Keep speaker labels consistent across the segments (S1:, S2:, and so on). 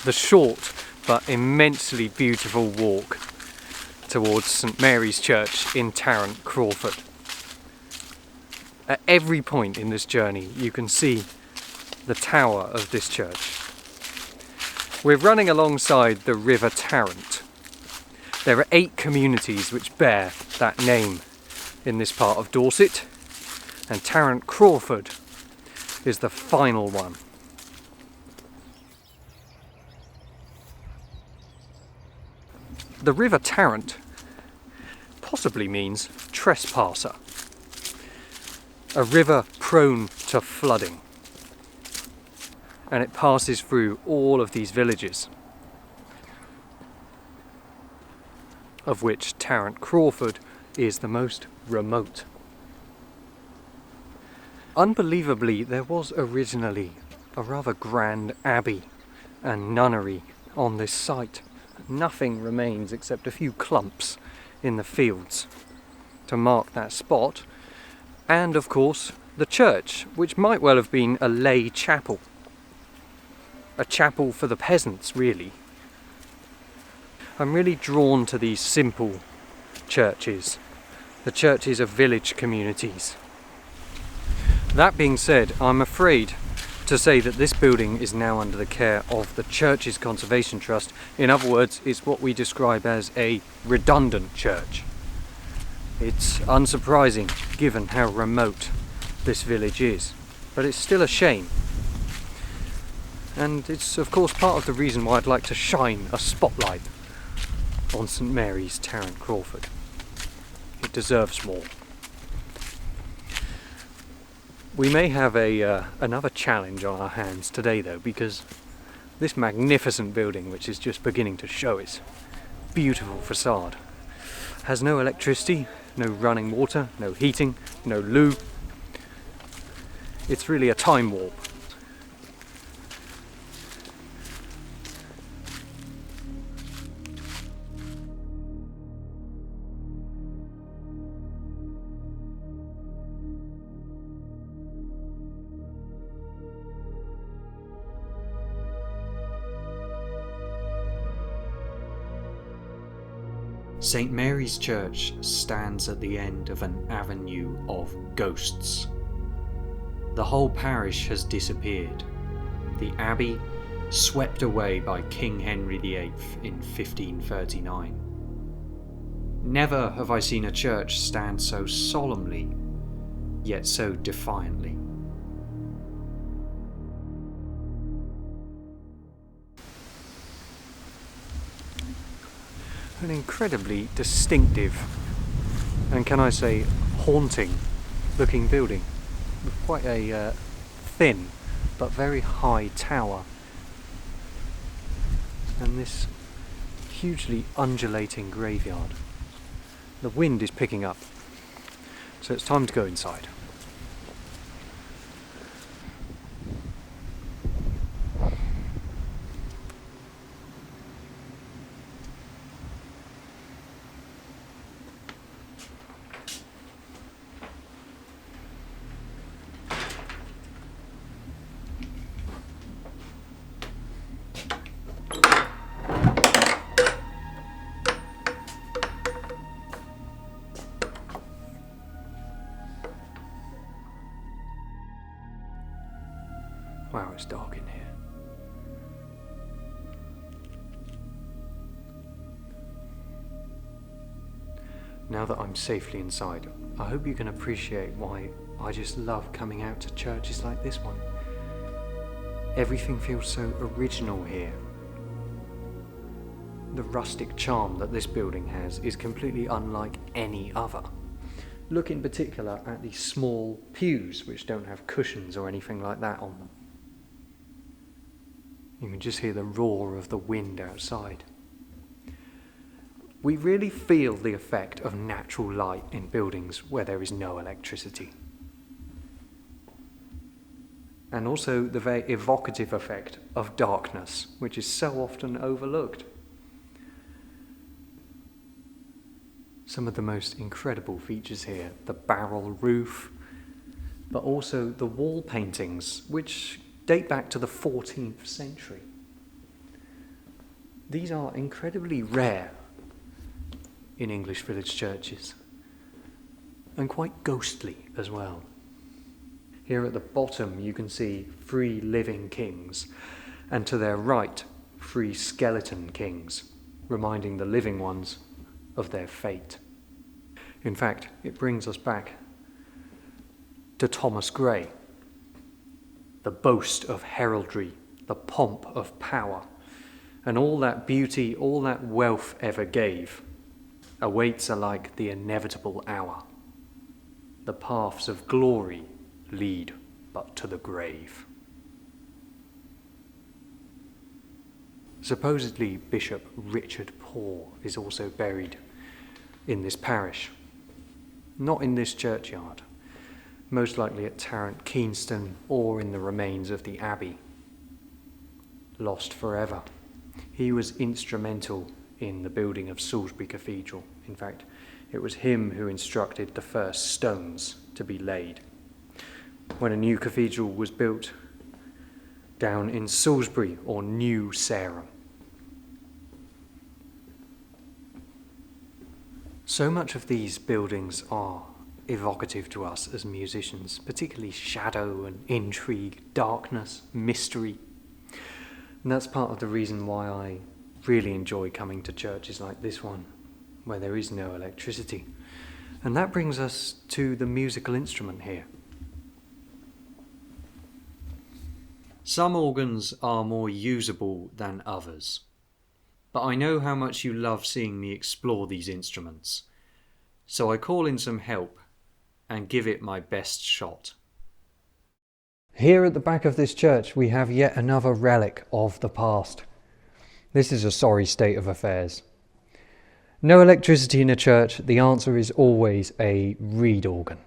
S1: the short but immensely beautiful walk towards St Mary's Church in Tarrant, Crawford. At every point in this journey you can see the tower of this church. We're running alongside the River Tarrant. There are 8 communities which bear that name in this part of Dorset, and Tarrant Crawford is the final one. The River Tarrant possibly means trespasser, a river prone to flooding, and it passes through all of these villages, of which Tarrant Crawford is the most remote. Unbelievably, there was originally a rather grand abbey and nunnery on this site. Nothing remains except a few clumps in the fields to mark that spot, and of course the church, which might well have been a lay chapel. A chapel for the peasants, really. I'm really drawn to these simple churches, the churches of village communities. That being said, I'm afraid to say that this building is now under the care of the Churches Conservation Trust. In other words, it's what we describe as a redundant church. It's unsurprising given how remote this village is, but it's still a shame. And it's of course part of the reason why I'd like to shine a spotlight on St Mary's, Tarrant Crawford. It deserves more. We may have another challenge on our hands today though, because this magnificent building, which is just beginning to show its beautiful facade, has no electricity, no running water, no heating, no loo. It's really a time warp. St Mary's Church stands at the end of an avenue of ghosts. The whole parish has disappeared. The abbey swept away by King Henry VIII in 1539. Never have I seen a church stand so solemnly, yet so defiantly. An incredibly distinctive, and can I say haunting looking building, with quite a thin but very high tower, and this hugely undulating graveyard. The wind is picking up, so it's time to go inside. Wow, it's dark in here. Now that I'm safely inside, I hope you can appreciate why I just love coming out to churches like this one. Everything feels so original here. The rustic charm that this building has is completely unlike any other. Look in particular at these small pews which don't have cushions or anything like that on them. You can just hear the roar of the wind outside. We really feel the effect of natural light in buildings where there is no electricity. And also the very evocative effect of darkness, which is so often overlooked. Some of the most incredible features here, the barrel roof, but also the wall paintings, which date back to the 14th century. These are incredibly rare in English village churches, and quite ghostly as well. Here at the bottom you can see 3 living kings, and to their right 3 skeleton kings, reminding the living ones of their fate. In fact, it brings us back to Thomas Gray. The boast of heraldry, the pomp of power, and all that beauty, all that wealth ever gave, awaits alike the inevitable hour. The paths of glory lead but to the grave. Supposedly Bishop Richard Poore is also buried in this parish. Not in this churchyard, most likely at Tarrant Keenston or in the remains of the abbey. Lost forever. He was instrumental in the building of Salisbury Cathedral. In fact, it was him who instructed the first stones to be laid. When a new cathedral was built down in Salisbury, or New Sarum. So much of these buildings are evocative to us as musicians, particularly shadow and intrigue, darkness, mystery. And that's part of the reason why I really enjoy coming to churches like this one, where there is no electricity. And that brings us to the musical instrument here. Some organs are more usable than others, but I know how much you love seeing me explore these instruments, so I call in some help and give it my best shot. Here at the back of this church we have yet another relic of the past. This is a sorry state of affairs. No electricity in a church, the answer is always a reed organ.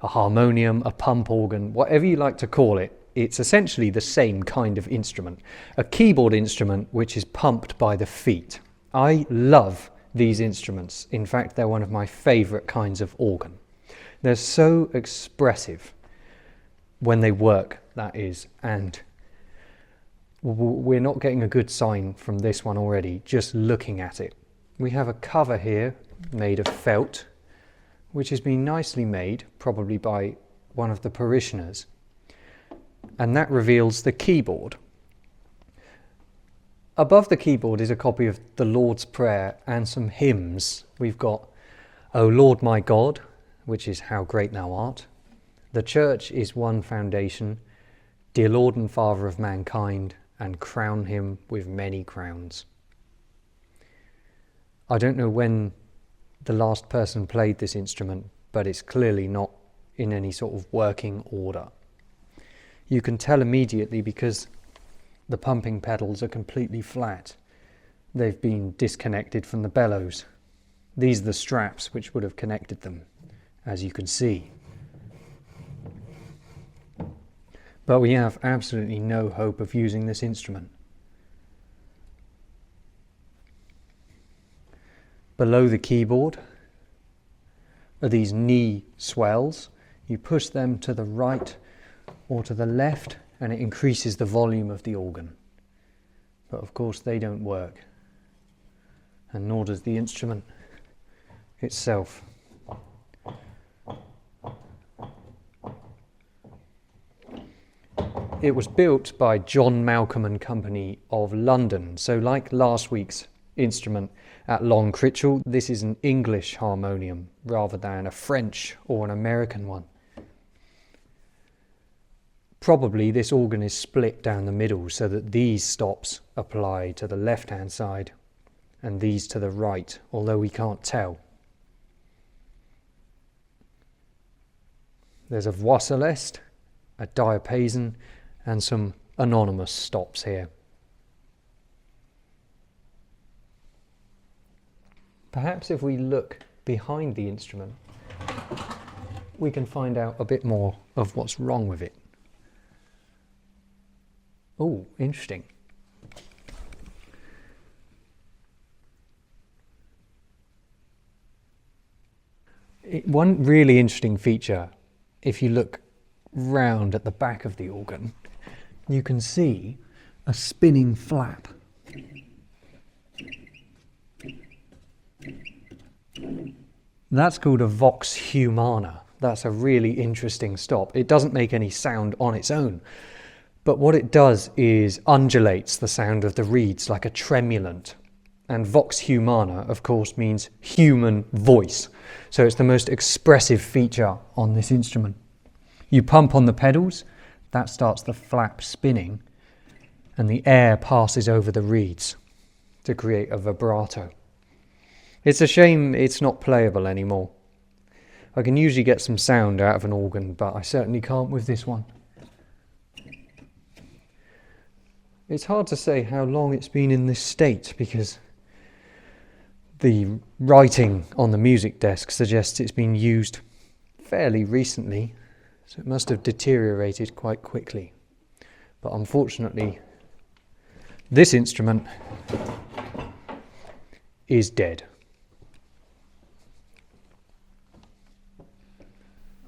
S1: A harmonium, a pump organ, whatever you like to call it, it's essentially the same kind of instrument. A keyboard instrument which is pumped by the feet. I love these instruments. In fact, they're one of my favourite kinds of organ. They're so expressive when they work, that is, and we're not getting a good sign from this one already, just looking at it. We have a cover here made of felt, which has been nicely made, probably by one of the parishioners. And that reveals the keyboard. Above the keyboard is a copy of the Lord's Prayer and some hymns. We've got O Lord my God, which is How Great Thou Art. The Church is One Foundation, Dear Lord and Father of Mankind, and Crown Him with Many Crowns. I don't know when the last person played this instrument, but it's clearly not in any sort of working order. You can tell immediately because the pumping pedals are completely flat. They've been disconnected from the bellows. These are the straps which would have connected them, as you can see. But we have absolutely no hope of using this instrument. Below the keyboard are these knee swells. You push them to the right or to the left and it increases the volume of the organ. But of course they don't work, and nor does the instrument itself. It was built by John Malcolm and Company of London, so like last week's instrument at Long Critchell, this is an English harmonium rather than a French or an American one. Probably this organ is split down the middle so that these stops apply to the left-hand side and these to the right, although we can't tell. There's a voix celeste, a diapason, and some anonymous stops here. Perhaps if we look behind the instrument, we can find out a bit more of what's wrong with it. Oh, interesting. One really interesting feature, if you look round at the back of the organ, you can see a spinning flap. That's called a vox humana. That's a really interesting stop. It doesn't make any sound on its own, but what it does is undulates the sound of the reeds like a tremulant. And vox humana, of course, means human voice. So it's the most expressive feature on this instrument. You pump on the pedals, that starts the flap spinning, and the air passes over the reeds to create a vibrato. It's a shame it's not playable anymore. I can usually get some sound out of an organ, but I certainly can't with this one. It's hard to say how long it's been in this state because the writing on the music desk suggests it's been used fairly recently, so it must have deteriorated quite quickly. But unfortunately, this instrument is dead.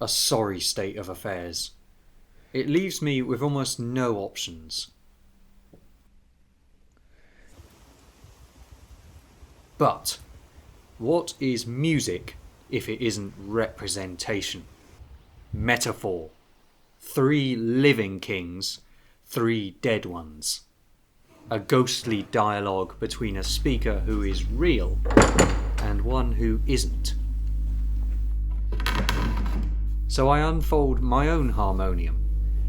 S1: A sorry state of affairs. It leaves me with almost no options. But what is music if it isn't representation? Metaphor. 3 living kings, 3 dead ones. A ghostly dialogue between a speaker who is real and one who isn't. So I unfold my own harmonium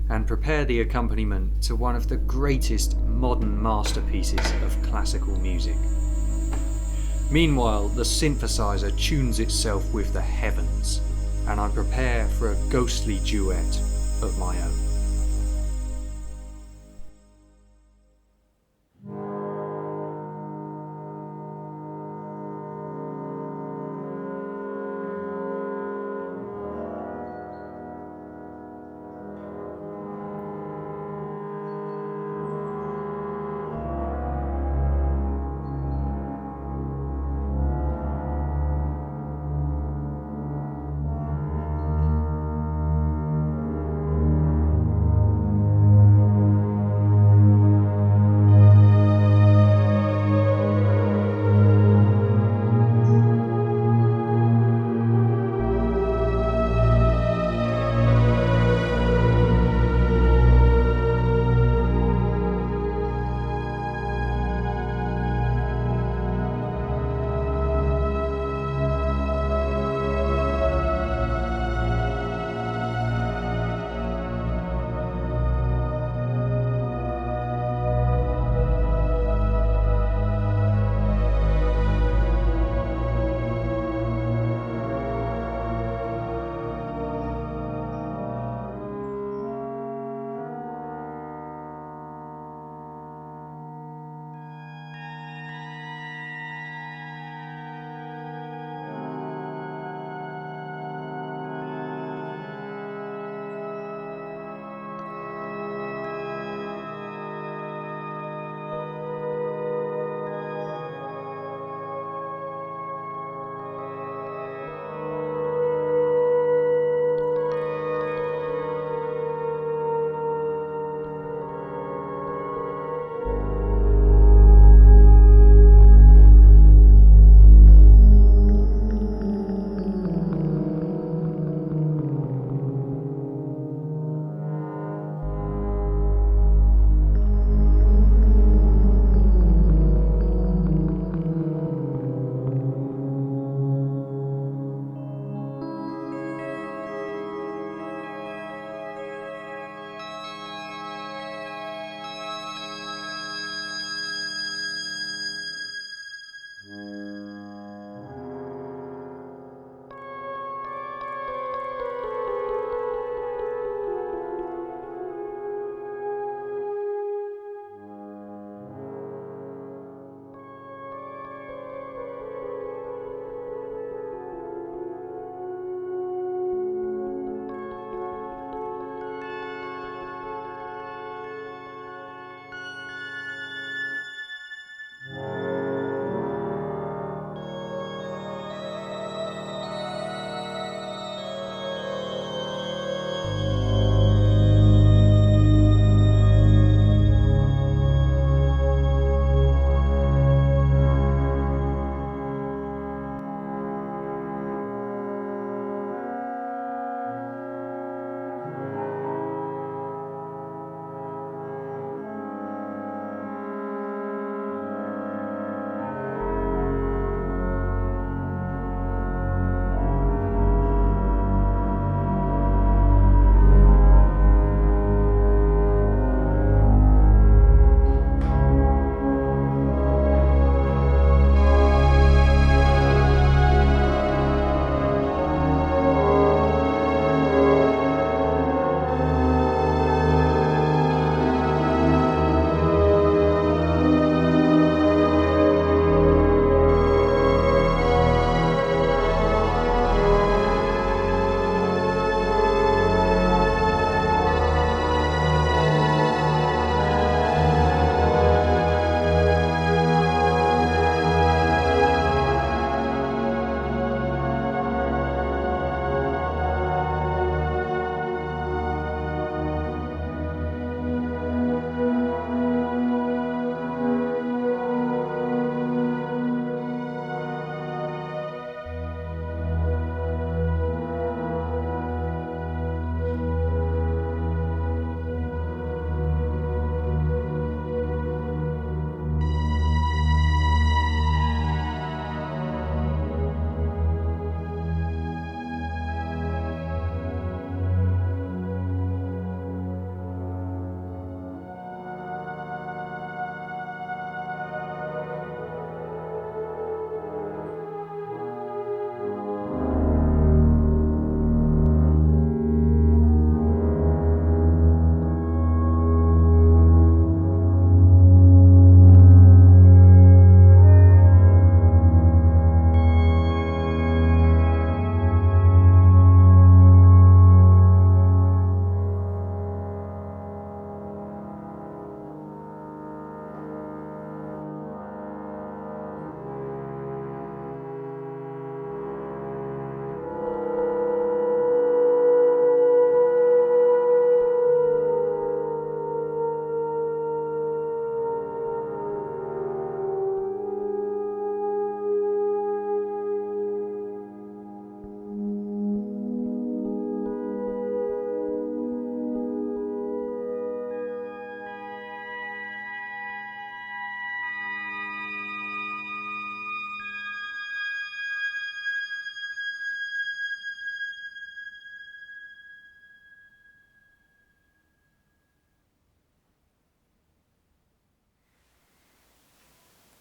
S1: and prepare the accompaniment to one of the greatest modern masterpieces of classical music. Meanwhile, the synthesizer tunes itself with the heavens, and I prepare for a ghostly duet of my own.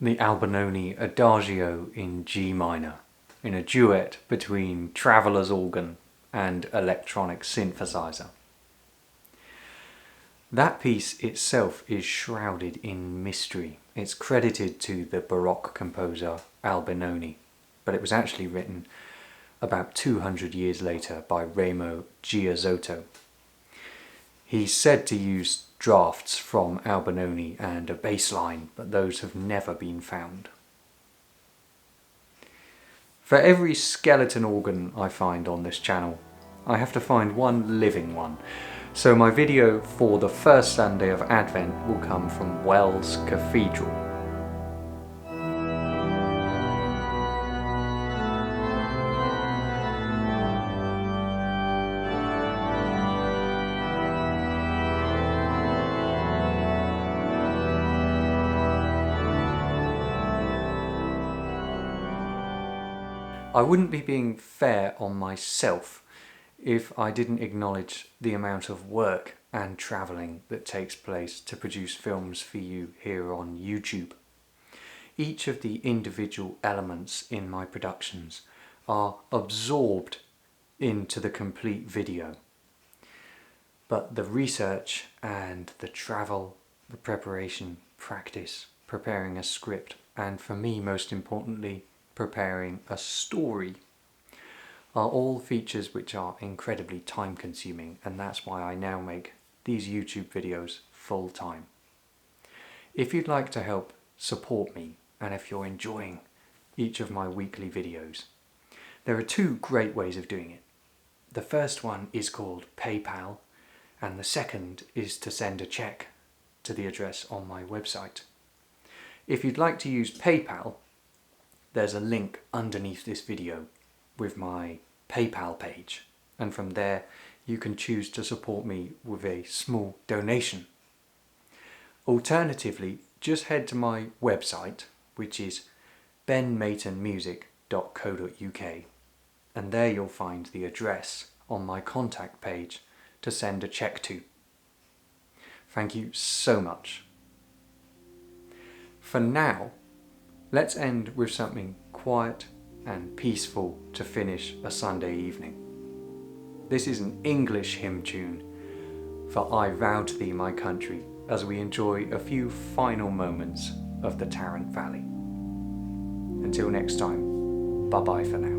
S1: the Albinoni Adagio in G minor, in a duet between traveller's organ and electronic synthesizer. That piece itself is shrouded in mystery. It's credited to the Baroque composer Albinoni, but it was actually written about 200 years later by Remo Giazzotto. He's said to use drafts from Albinoni and a bass line, but those have never been found. For every skeleton organ I find on this channel, I have to find one living one. So my video for the first Sunday of Advent will come from Wells Cathedral. I wouldn't be being fair on myself if I didn't acknowledge the amount of work and travelling that takes place to produce films for you here on YouTube. Each of the individual elements in my productions are absorbed into the complete video. But the research and the travel, the preparation, practice, preparing a script, and for me most importantly, preparing a story, are all features which are incredibly time consuming, and that's why I now make these YouTube videos full time. If you'd like to help support me, and if you're enjoying each of my weekly videos, there are two great ways of doing it. The first one is called PayPal, and the second is to send a check to the address on my website. If you'd like to use PayPal, there's a link underneath this video with my PayPal page, and from there you can choose to support me with a small donation. Alternatively, just head to my website, which is benmaytonmusic.co.uk, and there you'll find the address on my contact page to send a check to. Thank you so much. For now, let's end with something quiet and peaceful to finish a Sunday evening. This is an English hymn tune for I Vow to Thee My Country, as we enjoy a few final moments of the Tarrant Valley. Until next time, bye bye for now.